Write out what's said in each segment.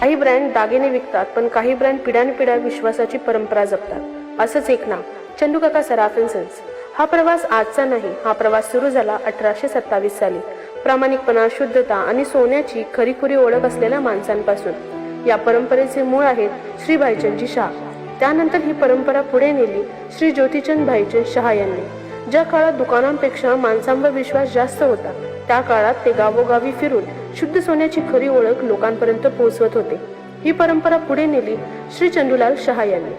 काही ब्रँड दागिने विकतात, पण काही ब्रँड पिढ्यानपिढ्या विश्वासाची परंपरा जपतात. असंच एक नाव, चंदूकाका सराफ अँड सन्स. हा प्रवास आजचा नाही, हा प्रवास सुरू झाला 1827 साली. प्रामाणिकपणा, शुद्धता आणि सोन्याची खरीखुरी ओळख असलेल्या माणसांपासून. या परंपरेचे मूळ आहेत श्री भाईचंदजी शाह. त्यानंतर ही परंपरा पुढे नेली श्री ज्योतिचंद भाईचंद शाह यांनी. ज्या काळात दुकानांपेक्षा माणसांवर विश्वास जास्त होता, त्या काळात ते गावोगावी फिरून शुद्ध सोन्याची खरी ओळख लोकांपर्यंत पोहोचवत होते. ही परंपरा पुढे नेली श्री चंदूलाल शाह यांनी.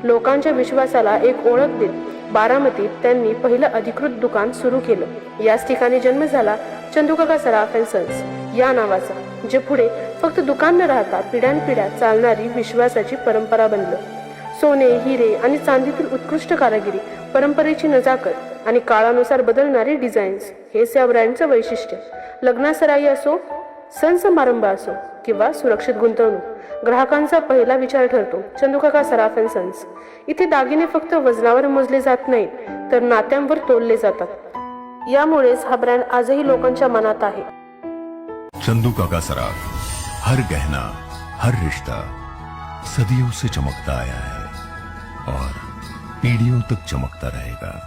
लोकांच्या विश्वासाला एक ओळख देत बारामतीत त्यांनी पहिलं अधिकृत दुकान सुरू केलं. याच ठिकाणी जन्म झाला चंदूकाका सराफ अँड सन्स या नावाचा, जे पुढे फक्त दुकान न राहता पिढ्यानपिढ्या चालणारी विश्वासाची परंपरा बनलं. सोने, हिरे आणि चांदीतील उत्कृष्ट कारागिरी, परंपरेची नजाकत आणि काळानुसार बदलणारे डिझाईन्स हेच या ब्रँडचं वैशिष्ट्य. लग्नासराई असो, सण समारंभ असो किंवा सुरक्षित गुंतवणूक, ग्राहकांचा पहिला विचार ठरतो चंदूकाका सराफ अँड सन्स. इथे दागिने फक्त वजनावर मोजले जात नाहीत, तर नात्यांवर तोलले जातात. यामुळेच हा ब्रँड आजही लोकांच्या मनात आहे. चंदूकाका सराफ, हर गहना, हर रिश्ता सदियों से चमकता आया है और पीढ़ियों तक चमकता रहेगा.